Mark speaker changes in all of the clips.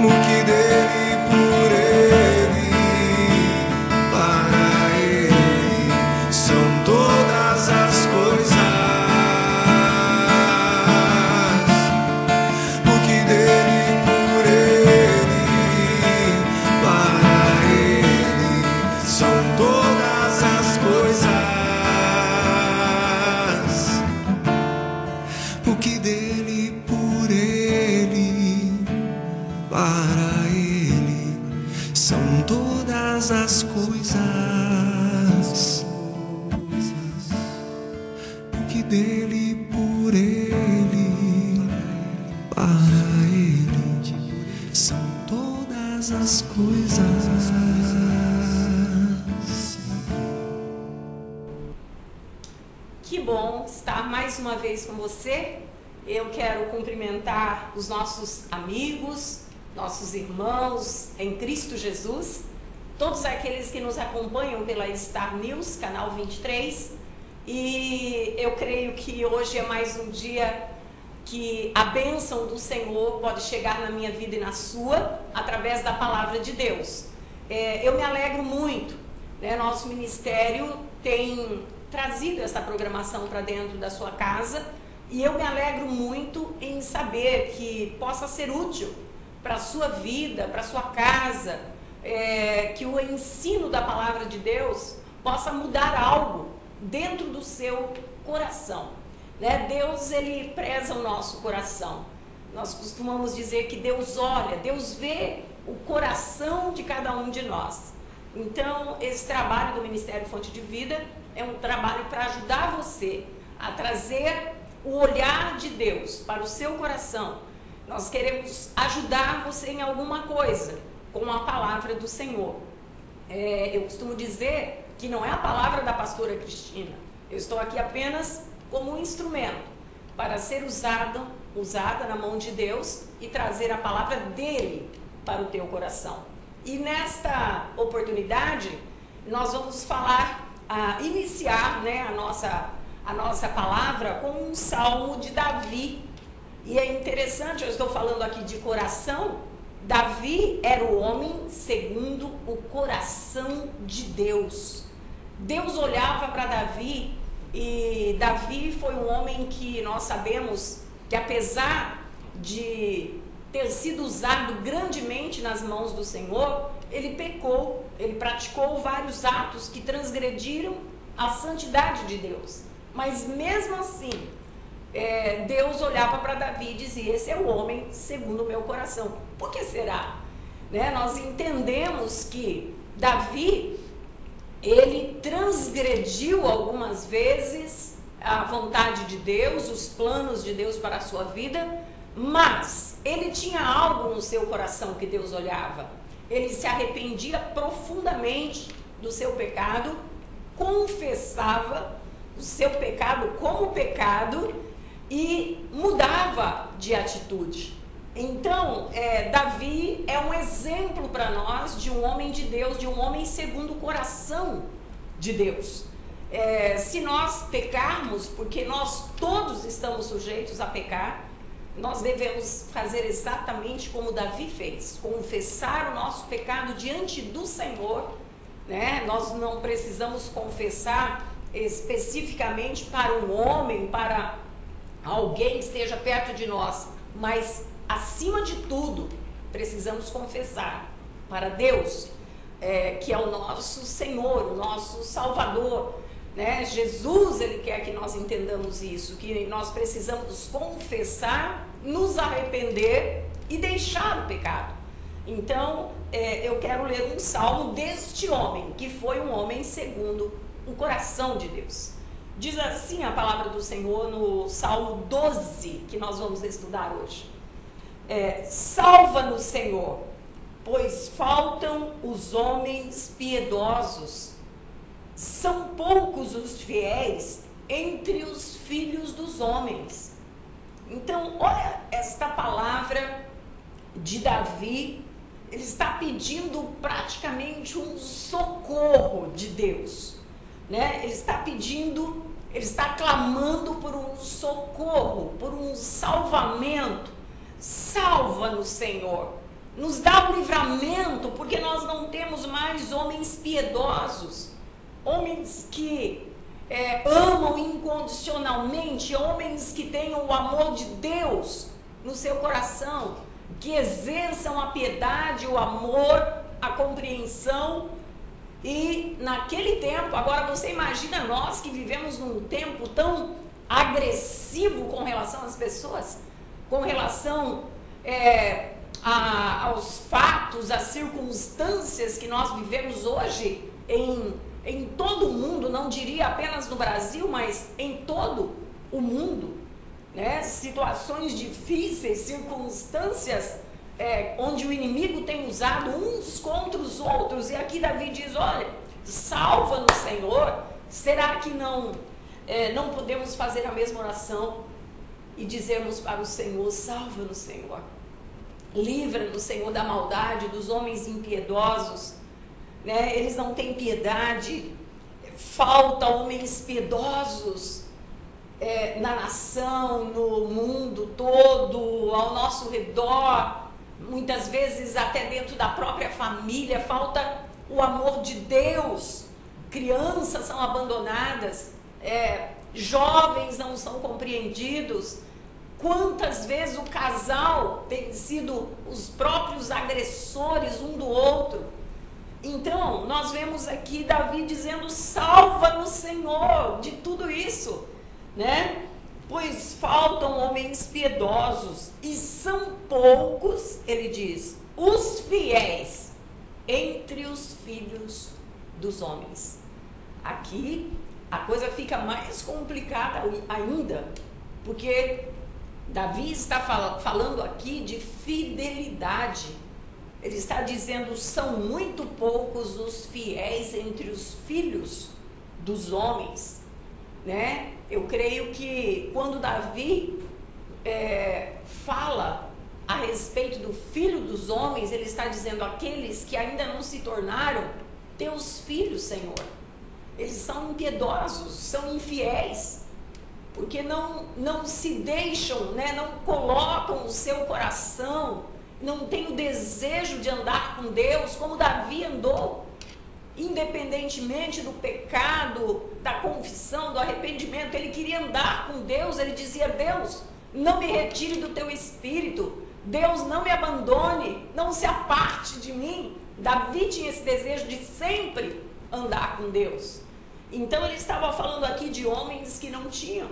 Speaker 1: no que dele, por ele, para ele são todas as coisas. No que dele, por ele, para ele são todas as coisas. O que dele, por ele, para ele são todas as coisas. O que dele, por ele, para ele são todas as coisas.
Speaker 2: Que bom estar mais uma vez com você. Eu quero cumprimentar os nossos amigos, nossos irmãos em Cristo Jesus, todos aqueles que nos acompanham pela Star News, canal 23. E eu creio que hoje é mais um dia que a bênção do Senhor pode chegar na minha vida e na sua, através da palavra de Deus. Eu me alegro muito, né? Nosso ministério tem trazido essa programação para dentro da sua casa, e eu me alegro muito em saber que possa ser útil para a sua vida, para a sua casa, que o ensino da palavra de Deus possa mudar algo dentro do seu coração, né? Deus, ele preza o nosso coração. Nós costumamos dizer que Deus olha, Deus vê o coração de cada um de nós. Então, esse trabalho do Ministério Fonte de Vida é um trabalho para ajudar você a trazer o olhar de Deus para o seu coração. Nós queremos ajudar você em alguma coisa com a palavra do Senhor. Eu costumo dizer que não é a palavra da pastora Cristina. Eu estou aqui apenas como um instrumento para ser usada na mão de Deus e trazer a palavra dele para o teu coração. E nesta oportunidade, nós vamos iniciar, né, a nossa palavra com um salmo de Davi. E é interessante, eu estou falando aqui de coração. Davi era o homem segundo o coração de Deus. Deus olhava para Davi, e Davi foi um homem que nós sabemos que, apesar de ter sido usado grandemente nas mãos do Senhor, ele pecou, ele praticou vários atos que transgrediram a santidade de Deus. Mas mesmo assim, Deus olhava para Davi e dizia: esse é o homem segundo o meu coração. Por que será? Né? Nós entendemos que Davi, ele transgrediu algumas vezes a vontade de Deus, os planos de Deus para a sua vida, mas ele tinha algo no seu coração que Deus olhava. Ele se arrependia profundamente do seu pecado, confessava o seu pecado como pecado e mudava de atitude. Então, Davi é um exemplo para nós de um homem de Deus, de um homem segundo o coração de Deus. Se nós pecarmos, porque nós todos estamos sujeitos a pecar, nós devemos fazer exatamente como Davi fez, confessar o nosso pecado diante do Senhor, né? Nós não precisamos confessar especificamente para um homem, para alguém que esteja perto de nós, mas acima de tudo precisamos confessar para Deus, que é o nosso Senhor, o nosso Salvador, né? Jesus, ele quer que nós entendamos isso, que nós precisamos confessar, nos arrepender e deixar o pecado. Então, eu quero ler um salmo deste homem, que foi um homem segundo o coração de Deus. Diz assim a palavra do Senhor no Salmo 12, que nós vamos estudar hoje. Salva-nos, Senhor, pois faltam os homens piedosos. São poucos os fiéis entre os filhos dos homens. Então, olha esta palavra de Davi. Ele está pedindo praticamente um socorro de Deus, né? Ele está clamando por um socorro, por um salvamento. Salva-nos, Senhor, nos dá o livramento, porque nós não temos mais homens piedosos, homens que amam incondicionalmente, homens que tenham o amor de Deus no seu coração, que exerçam a piedade, o amor, a compreensão. E naquele tempo, agora você imagina nós que vivemos num tempo tão agressivo com relação às pessoas, com relação aos fatos, às circunstâncias que nós vivemos hoje em todo o mundo, não diria apenas no Brasil, mas em todo o mundo, né? Situações difíceis, circunstâncias onde o inimigo tem usado uns contra os outros. E aqui Davi diz, olha, salva-nos, Senhor. Será que não podemos fazer a mesma oração e dizermos para o Senhor, salva-nos, Senhor. Livra-nos, Senhor, da maldade dos homens impiedosos, né? Eles não têm piedade, falta homens piedosos na nação, no mundo todo, ao nosso redor, muitas vezes até dentro da própria família, falta o amor de Deus, crianças são abandonadas, jovens não são compreendidos. Quantas vezes o casal tem sido os próprios agressores um do outro? Então, nós vemos aqui Davi dizendo, salva-nos, Senhor, de tudo isso, né? Pois faltam homens piedosos e são poucos, ele diz, os fiéis entre os filhos dos homens. Aqui a coisa fica mais complicada ainda, porque Davi está falando aqui de fidelidade. Ele está dizendo, são muito poucos os fiéis entre os filhos dos homens, né? Eu creio que quando Davi fala a respeito do filho dos homens, ele está dizendo aqueles que ainda não se tornaram teus filhos, Senhor. Eles são impiedosos, são infiéis, porque não se deixam, né? Não colocam o seu coração, não tem o desejo de andar com Deus, como Davi andou, independentemente do pecado, da confissão, do arrependimento. Ele queria andar com Deus, ele dizia, Deus, não me retire do teu espírito, Deus, não me abandone, não se aparte de mim. Davi tinha esse desejo de sempre andar com Deus. Então ele estava falando aqui de homens que não tinham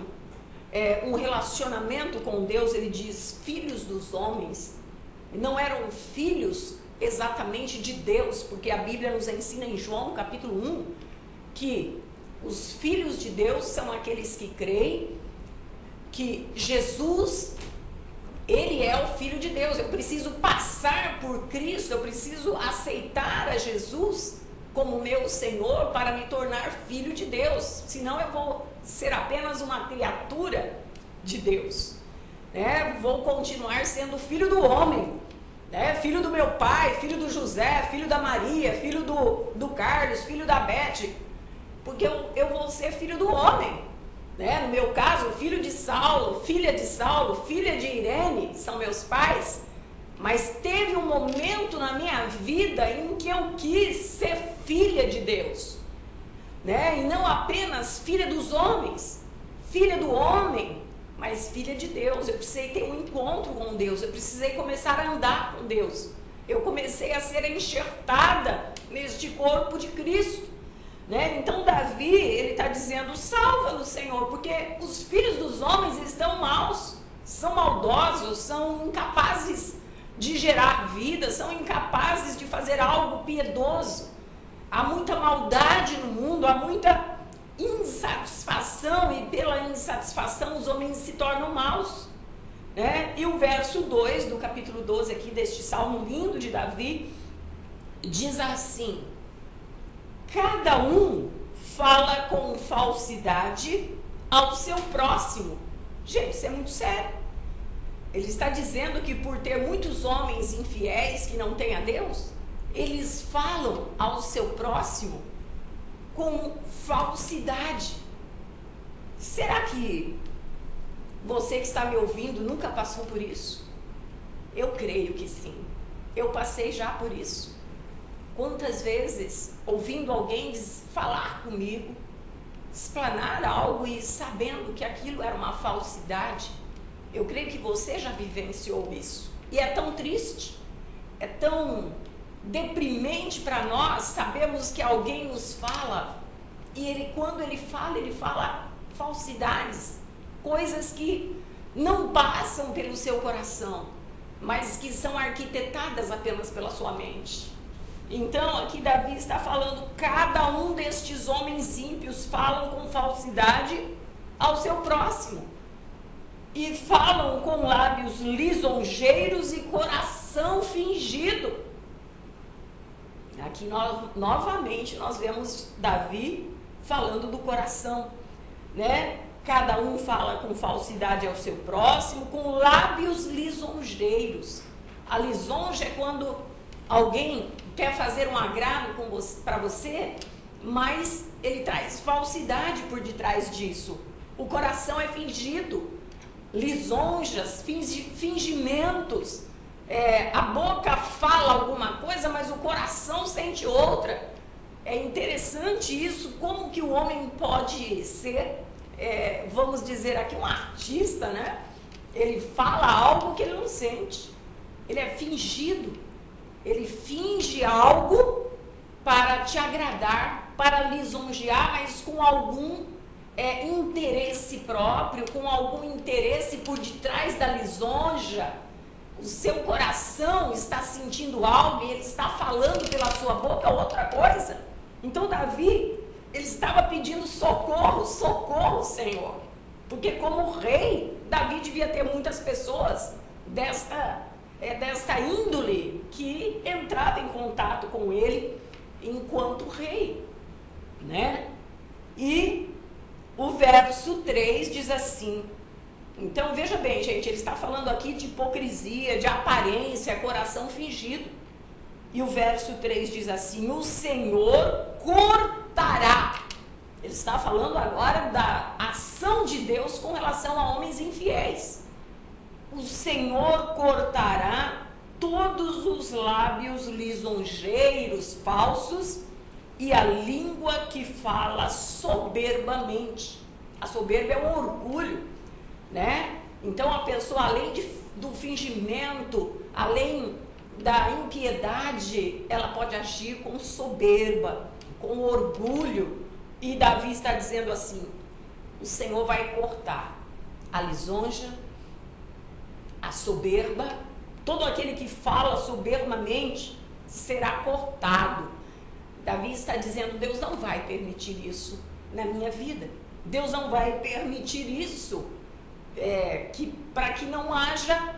Speaker 2: um relacionamento com Deus. Ele diz, filhos dos homens, não eram filhos exatamente de Deus, porque a Bíblia nos ensina em João capítulo 1, que os filhos de Deus são aqueles que creem que Jesus, ele é o Filho de Deus. Eu preciso passar por Cristo, eu preciso aceitar a Jesus como meu Senhor para me tornar filho de Deus, senão eu vou ser apenas uma criatura de Deus, né? Vou continuar sendo filho do homem, né? Filho do meu pai, filho do José, filho da Maria, filho do Carlos, filho da Beth, porque eu vou ser filho do homem, né? No meu caso, filho de Saulo, filha de Irene, são meus pais. Mas teve um momento na minha vida em que eu quis ser filha de Deus, né? E não apenas filha dos homens, filha do homem, mas filha de Deus. Eu precisei ter um encontro com Deus, eu precisei começar a andar com Deus. Eu comecei a ser enxertada neste corpo de Cristo, né? Então Davi, ele está dizendo, salva-nos, Senhor, porque os filhos dos homens estão maus, são maldosos, são incapazes de gerar vida, são incapazes de fazer algo piedoso. Há muita maldade no mundo, há muita insatisfação, e pela insatisfação os homens se tornam maus, né? E o verso 2 do capítulo 12 aqui deste salmo lindo de Davi diz assim: cada um fala com falsidade ao seu próximo. Gente, isso é muito sério. Ele está dizendo que por ter muitos homens infiéis que não têm a Deus, eles falam ao seu próximo com falsidade. Será que você que está me ouvindo nunca passou por isso? Eu creio que sim. Eu passei já por isso. Quantas vezes, ouvindo alguém falar comigo, explanar algo e sabendo que aquilo era uma falsidade, eu creio que você já vivenciou isso. E é tão triste, é tão deprimente para nós sabermos que alguém nos fala e quando ele fala falsidades, coisas que não passam pelo seu coração, mas que são arquitetadas apenas pela sua mente. Então aqui Davi está falando, cada um destes homens ímpios falam com falsidade ao seu próximo, e falam com lábios lisonjeiros e coração fingido. Aqui novamente nós vemos Davi falando do coração, né? Cada um fala com falsidade ao seu próximo, com lábios lisonjeiros. A lisonja é quando alguém quer fazer um agrado para você, mas ele traz falsidade por detrás disso. O coração é fingido, lisonjas, fingimentos. A boca fala alguma coisa, mas o coração sente outra. É interessante isso, como que o homem pode ser, vamos dizer aqui, um artista, né? Ele fala algo que ele não sente. Ele é fingido. Ele finge algo para te agradar, para lisonjear, mas com algum interesse próprio, com algum interesse por detrás da lisonja. O seu coração está sentindo algo e ele está falando pela sua boca outra coisa. Então Davi, ele estava pedindo socorro, socorro, Senhor. Porque como rei, Davi devia ter muitas pessoas desta índole que entrava em contato com ele enquanto rei, né? E o verso 3 diz assim, então veja bem, gente, ele está falando aqui de hipocrisia, de aparência, coração fingido. E o verso 3 diz assim, o Senhor cortará. Ele está falando agora da ação de Deus com relação a homens infiéis. O Senhor cortará todos os lábios lisonjeiros falsos e a língua que fala soberbamente. A soberba é um orgulho, né? Então a pessoa, além do fingimento, além da impiedade, ela pode agir com soberba, com orgulho. E Davi está dizendo assim, o Senhor vai cortar a lisonja, a soberba, todo aquele que fala soberbamente será cortado. Davi está dizendo, Deus não vai permitir isso na minha vida. Deus não vai permitir isso, para que não haja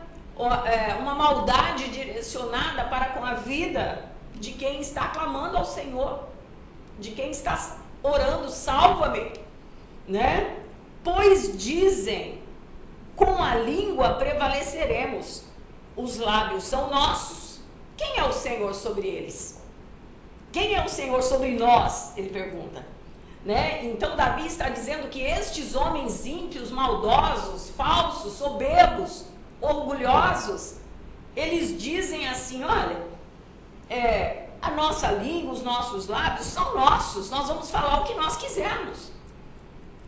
Speaker 2: uma maldade direcionada para com a vida de quem está clamando ao Senhor, de quem está orando, salva-me, né? Pois dizem, com a língua prevaleceremos, os lábios são nossos. Quem é o Senhor sobre eles? Quem é o Senhor sobre nós? Ele pergunta, né? Então Davi está dizendo que estes homens ímpios, maldosos, falsos, soberbos, orgulhosos, eles dizem assim, olha, a nossa língua, os nossos lábios são nossos, nós vamos falar o que nós quisermos.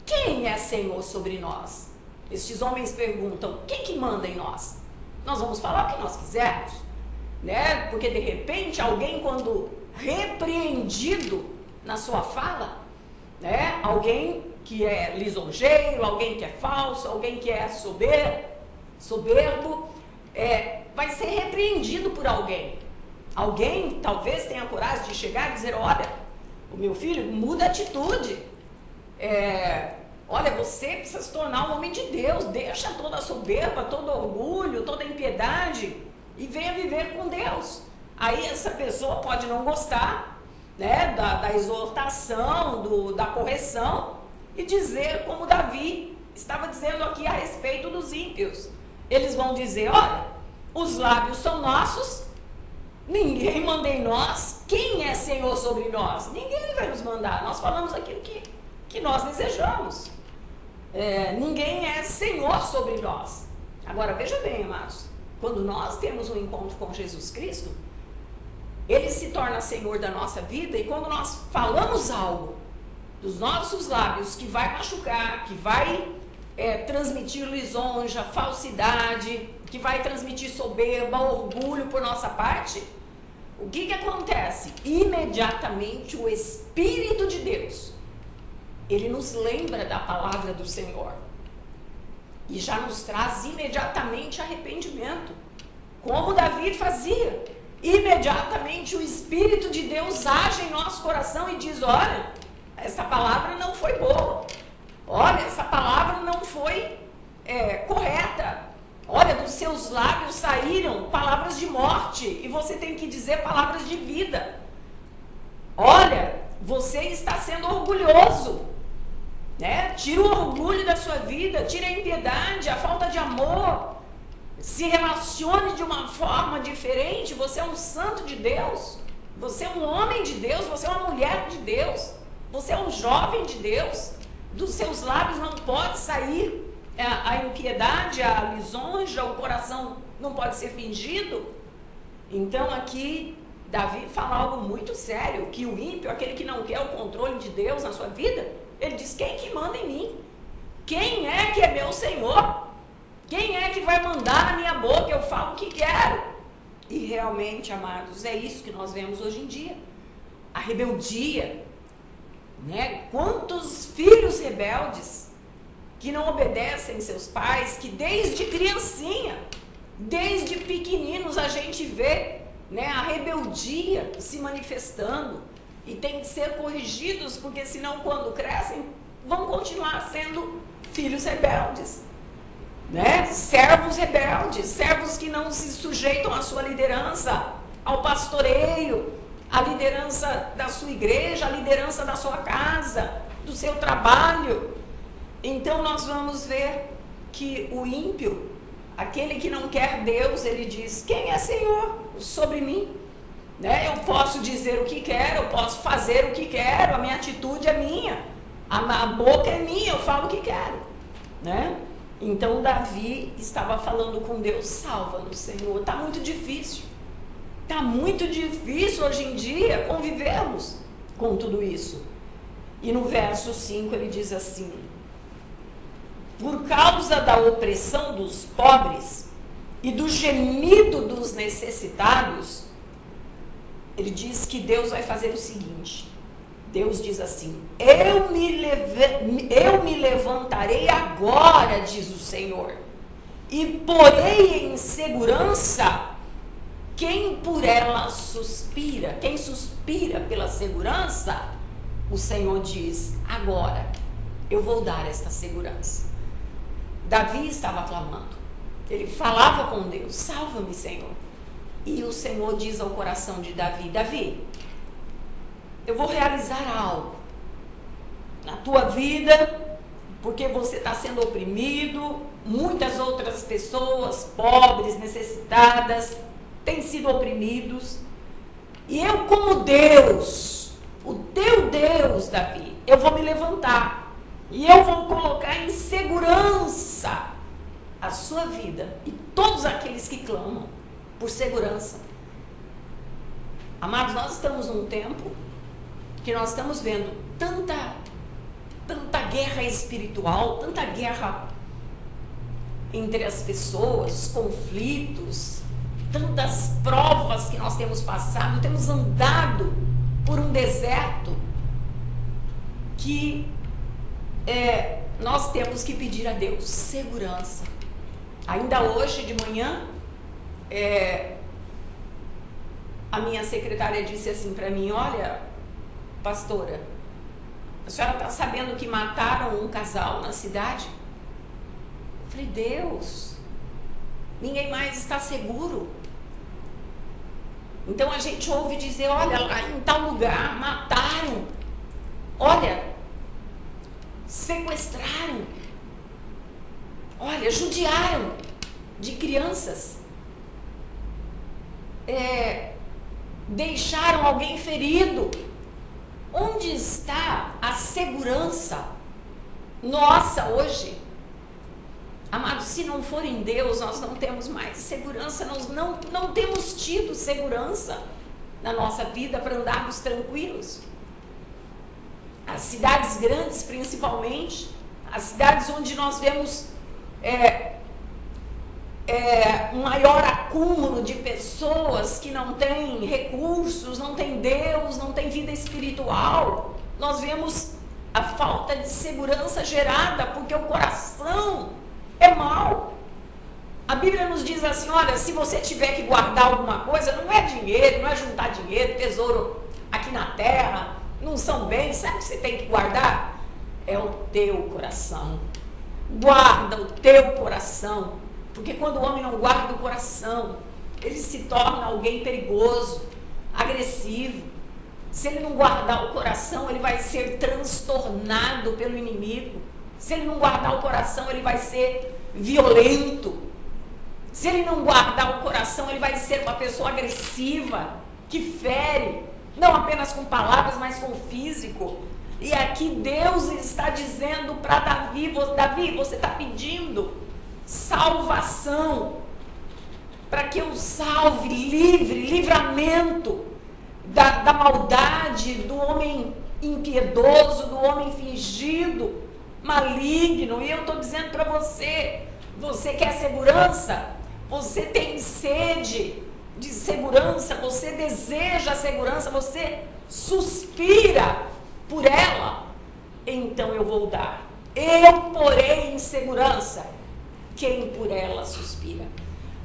Speaker 2: Quem é Senhor sobre nós? Estes homens perguntam, quem que manda em nós? Nós vamos falar o que nós quisermos, né? Porque de repente alguém, quando repreendido na sua fala, né? Alguém que é lisonjeiro, alguém que é falso, alguém que é soberbo, vai ser repreendido por alguém. Alguém talvez tenha coragem de chegar e dizer, olha, o meu filho, muda a atitude. Olha, você precisa se tornar um homem de Deus, deixa toda a soberba, todo orgulho, toda a impiedade e venha viver com Deus. Aí essa pessoa pode não gostar, né, da exortação, da correção e dizer como Davi estava dizendo aqui a respeito dos ímpios. Eles vão dizer, olha, os lábios são nossos, ninguém manda em nós, quem é Senhor sobre nós? Ninguém vai nos mandar, nós falamos aquilo que nós desejamos. Ninguém é Senhor sobre nós. Agora veja bem, amados, quando nós temos um encontro com Jesus Cristo, Ele se torna Senhor da nossa vida, e quando nós falamos algo dos nossos lábios que vai machucar, que vai transmitir lisonja, falsidade, que vai transmitir soberba, orgulho por nossa parte, o que acontece? Imediatamente o Espírito de Deus, Ele nos lembra da palavra do Senhor e já nos traz imediatamente arrependimento, como Davi fazia. Imediatamente o Espírito de Deus age em nosso coração e diz: olha, essa palavra não foi boa, olha, essa palavra não foi correta, olha, dos seus lábios saíram palavras de morte e você tem que dizer palavras de vida. Olha, você está sendo orgulhoso, né? Tira o orgulho da sua vida, tira a impiedade, a falta de amor, se relacione de uma forma diferente. Você é um santo de Deus, você é um homem de Deus, você é uma mulher de Deus, você é um jovem de Deus. Dos seus lábios não pode sair a impiedade, a lisonja, o coração não pode ser fingido. Então aqui Davi fala algo muito sério, que o ímpio, aquele que não quer o controle de Deus na sua vida, ele diz: quem que manda em mim? Quem é que é meu Senhor? Quem é que vai mandar na minha boca? Eu falo o que quero. E realmente, amados, é isso que nós vemos hoje em dia. A rebeldia, né? Quantos filhos rebeldes que não obedecem seus pais, que desde criancinha, desde pequeninos a gente vê, né, a rebeldia se manifestando, e tem que ser corrigidos, porque senão quando crescem vão continuar sendo filhos rebeldes, né? Servos rebeldes, servos que não se sujeitam à sua liderança, ao pastoreio, à liderança da sua igreja, à liderança da sua casa, do seu trabalho. Então nós vamos ver que o ímpio, aquele que não quer Deus, ele diz: quem é Senhor sobre mim? Né? Eu posso dizer o que quero, eu posso fazer o que quero, a minha atitude é minha, a boca é minha, eu falo o que quero, né? Então Davi estava falando com Deus: salva-nos, Senhor. Está muito difícil hoje em dia convivermos com tudo isso. E no verso 5 ele diz assim: por causa da opressão dos pobres e do gemido dos necessitados, ele diz que Deus vai fazer o seguinte. Deus diz assim: eu me levantarei agora, diz o Senhor, e porei em segurança quem por ela suspira. Quem suspira pela segurança, o Senhor diz: agora eu vou dar esta segurança. Davi estava clamando, ele falava com Deus: salva-me, Senhor. E o Senhor diz ao coração de Davi: Davi, eu vou realizar algo na tua vida, porque você está sendo oprimido. Muitas outras pessoas, pobres, necessitadas, têm sido oprimidos. E eu, como Deus, o teu Deus, Davi, eu vou me levantar e eu vou colocar em segurança a sua vida e todos aqueles que clamam por segurança. Amados, nós estamos num tempo que nós estamos vendo tanta guerra espiritual, tanta guerra entre as pessoas, conflitos, tantas provas que nós temos passado, temos andado por um deserto que nós temos que pedir a Deus segurança. Ainda hoje de manhã, a minha secretária disse assim para mim: olha, pastora, a senhora está sabendo que mataram um casal na cidade? Eu falei: Deus, ninguém mais está seguro. Então a gente ouve dizer: olha, lá em tal lugar mataram, olha, sequestraram, olha, judiaram de crianças, deixaram alguém ferido. Onde está a segurança nossa hoje? Amados, se não for em Deus, nós não temos mais segurança, nós não temos tido segurança na nossa vida para andarmos tranquilos. As cidades grandes, principalmente, as cidades onde nós vemos um maior acúmulo de pessoas que não têm recursos, não têm Deus, não têm vida espiritual, nós vemos a falta de segurança gerada porque o coração é mau. A Bíblia nos diz assim, olha, se você tiver que guardar alguma coisa, não é dinheiro, não é juntar dinheiro, tesouro aqui na terra, não são bens, sabe o que você tem que guardar? É o teu coração. Guarda o teu coração, porque quando o homem não guarda o coração, ele se torna alguém perigoso, agressivo. Se ele não guardar o coração, ele vai ser transtornado pelo inimigo. Se ele não guardar o coração, ele vai ser violento. Se ele não guardar o coração, ele vai ser uma pessoa agressiva, que fere, não apenas com palavras, mas com o físico. E aqui Deus está dizendo para Davi, Davi, você está pedindo salvação, para que eu salve, livramento da maldade, do homem impiedoso, do homem fingido, maligno. E eu estou dizendo para você, você quer segurança? Você tem sede de segurança, você deseja a segurança, você suspira por ela, então eu vou dar. Eu porei em segurança quem por ela suspira.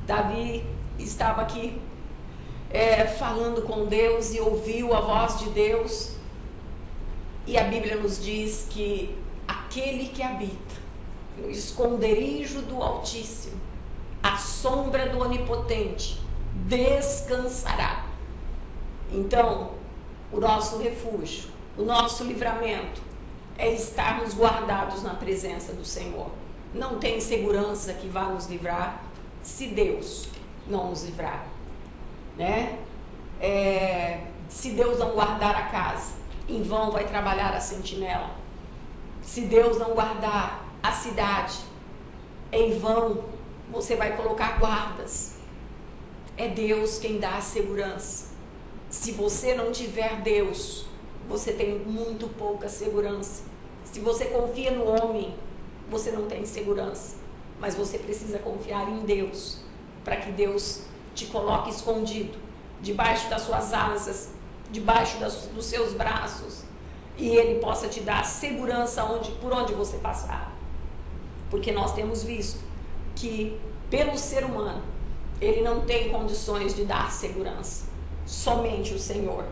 Speaker 2: Davi estava aqui falando com Deus e ouviu a voz de Deus, e a Bíblia nos diz que aquele que habita no esconderijo do Altíssimo, à sombra do Onipotente, descansará. Então, o nosso refúgio, o nosso livramento é estarmos guardados na presença do Senhor. Não tem segurança que vá nos livrar se Deus não nos livrar, né? Se Deus não guardar a casa, em vão vai trabalhar a sentinela. Se Deus não guardar a cidade, em vão você vai colocar guardas. É Deus quem dá a segurança. Se você não tiver Deus, você tem muito pouca segurança. Se você confia no homem, você não tem segurança. Mas você precisa confiar em Deus, para que Deus te coloque escondido, debaixo das suas asas, debaixo dos seus braços, e Ele possa te dar segurança por onde você passar. Porque nós temos visto que, pelo ser humano, ele não tem condições de dar segurança, somente o Senhor,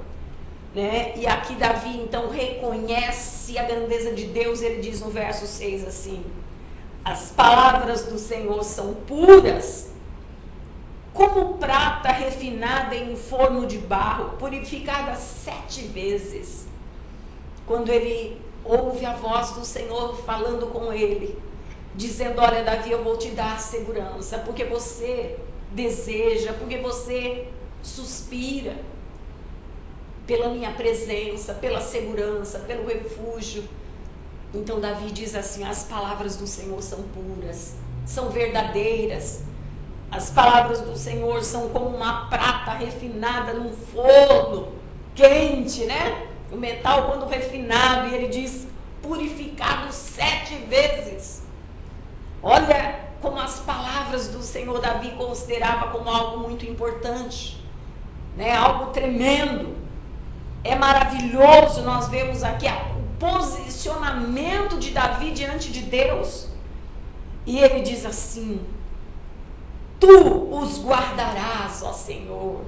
Speaker 2: né? E aqui Davi então reconhece a grandeza de Deus. Ele diz no verso 6 assim: as palavras do Senhor são puras, como prata refinada em forno de barro, purificada 7 vezes. Quando ele ouve a voz do Senhor falando com ele, dizendo: olha, Davi, eu vou te dar segurança, porque você deseja, porque você suspira pela minha presença, pela segurança, pelo refúgio. Então Davi diz assim: as palavras do Senhor são puras, são verdadeiras. As palavras do Senhor são como uma prata refinada num forno quente, né? O metal quando refinado, e ele diz purificado 7 vezes. Olha como as palavras do Senhor Davi considerava como algo muito importante, né? Algo tremendo. É maravilhoso nós vemos aqui o posicionamento de Davi diante de Deus. E ele diz assim: tu os guardarás, ó Senhor,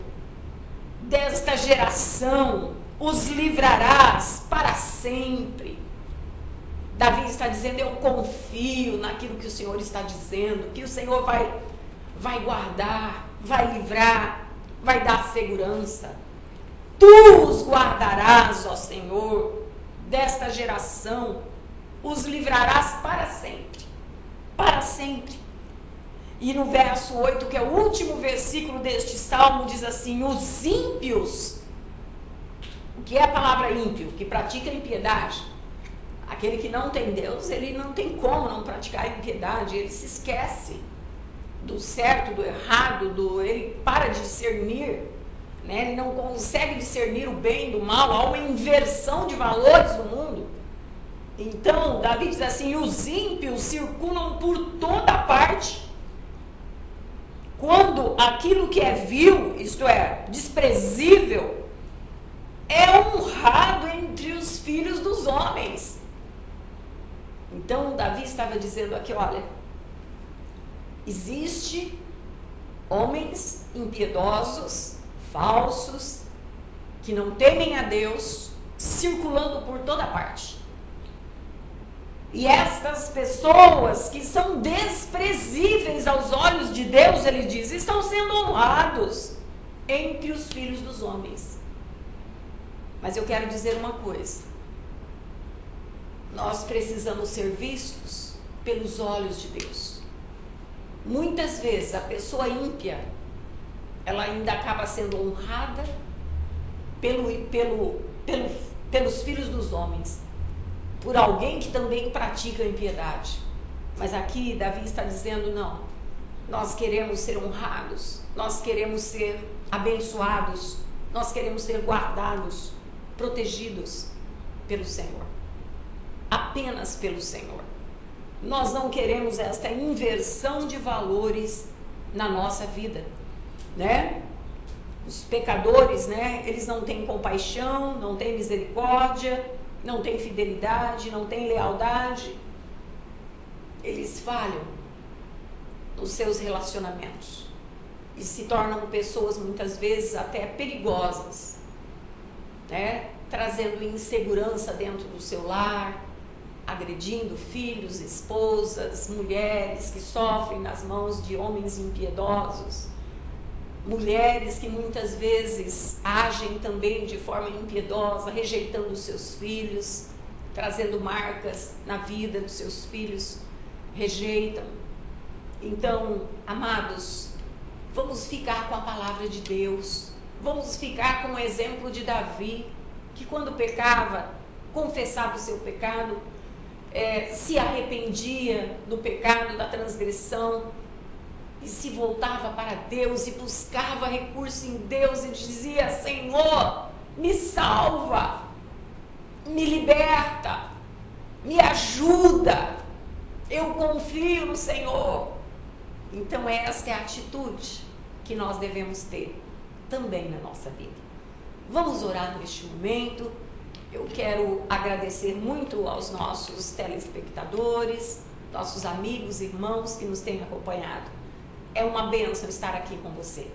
Speaker 2: desta geração os livrarás para sempre. Davi está dizendo: eu confio naquilo que o Senhor está dizendo, que o Senhor vai guardar, vai livrar, vai dar segurança. Tu os guardarás, ó Senhor, desta geração, os livrarás para sempre, para sempre. E no verso 8, que é o último versículo deste salmo, diz assim: os ímpios, o que é a palavra ímpio? Que pratica impiedade. Aquele que não tem Deus, ele não tem como não praticar a impiedade, ele se esquece do certo, do errado, ele para de discernir, né? Ele não consegue discernir o bem do mal, há uma inversão de valores no mundo. Então, Davi diz assim: os ímpios circulam por toda parte, quando aquilo que é vil, isto é, desprezível, é honrado entre os filhos dos homens. Então, Davi estava dizendo aqui, olha, existe homens impiedosos, falsos, que não temem a Deus, circulando por toda parte. E estas pessoas que são desprezíveis aos olhos de Deus, ele diz, estão sendo honrados entre os filhos dos homens. Mas eu quero dizer uma coisa: nós precisamos ser vistos pelos olhos de Deus. Muitas vezes a pessoa ímpia, ela ainda acaba sendo honrada pelos filhos dos homens, por alguém que também pratica a impiedade. Mas aqui Davi está dizendo, não, nós queremos ser honrados, nós queremos ser abençoados, nós queremos ser guardados, protegidos pelo Senhor, apenas pelo Senhor. Nós não queremos esta inversão de valores na nossa vida, né? Os pecadores, né? Eles não têm compaixão, não têm misericórdia, não têm fidelidade, não têm lealdade. Eles falham nos seus relacionamentos e se tornam pessoas muitas vezes até perigosas, né? Trazendo insegurança dentro do seu lar, agredindo filhos, esposas, mulheres que sofrem nas mãos de homens impiedosos, mulheres que muitas vezes agem também de forma impiedosa, rejeitando os seus filhos, trazendo marcas na vida dos seus filhos, rejeitam. Então, amados, vamos ficar com a palavra de Deus, vamos ficar com o exemplo de Davi, que quando pecava, confessava o seu pecado, se arrependia do pecado, da transgressão, e se voltava para Deus e buscava recurso em Deus e dizia: Senhor, me salva, me liberta, me ajuda, eu confio no Senhor. Então esta é a atitude que nós devemos ter também na nossa vida. Vamos orar neste momento. Eu quero agradecer muito aos nossos telespectadores, nossos amigos, irmãos que nos têm acompanhado. É uma bênção estar aqui com você.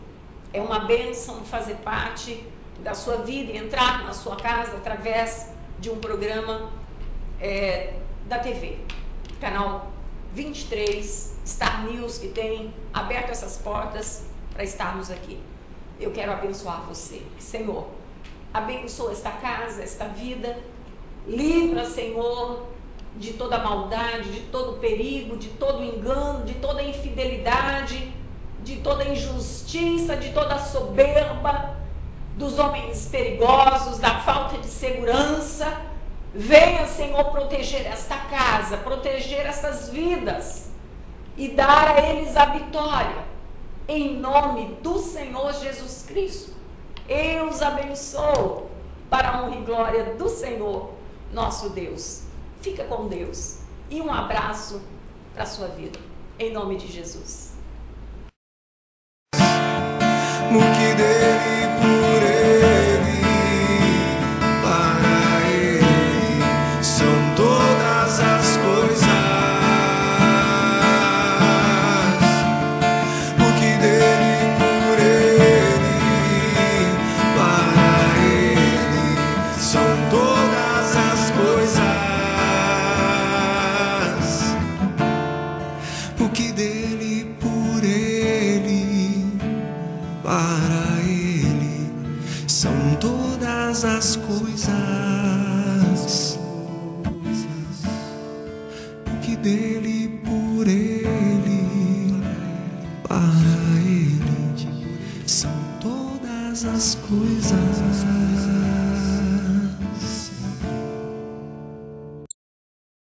Speaker 2: É uma bênção fazer parte da sua vida e entrar na sua casa através de um programa da TV. Canal 23, Star News, que tem aberto essas portas para estarmos aqui. Eu quero abençoar você. Senhor, abençoa esta casa, esta vida. Livra, Senhor, de toda maldade, de todo perigo, de todo engano, de toda infidelidade, de toda injustiça, de toda soberba, dos homens perigosos, da falta de segurança. Venha, Senhor, proteger esta casa, proteger estas vidas e dar a eles a vitória, em nome do Senhor Jesus Cristo. Eu os abençoo para a honra e glória do Senhor, nosso Deus. Fica com Deus e um abraço para a sua vida, em nome de Jesus.
Speaker 1: No que dele, por ele, para ele, são todas as coisas. No que dele, por ele, para ele, são todas as coisas. Porque dele, por ele, para ele, são todas as coisas. Porque dele, por ele,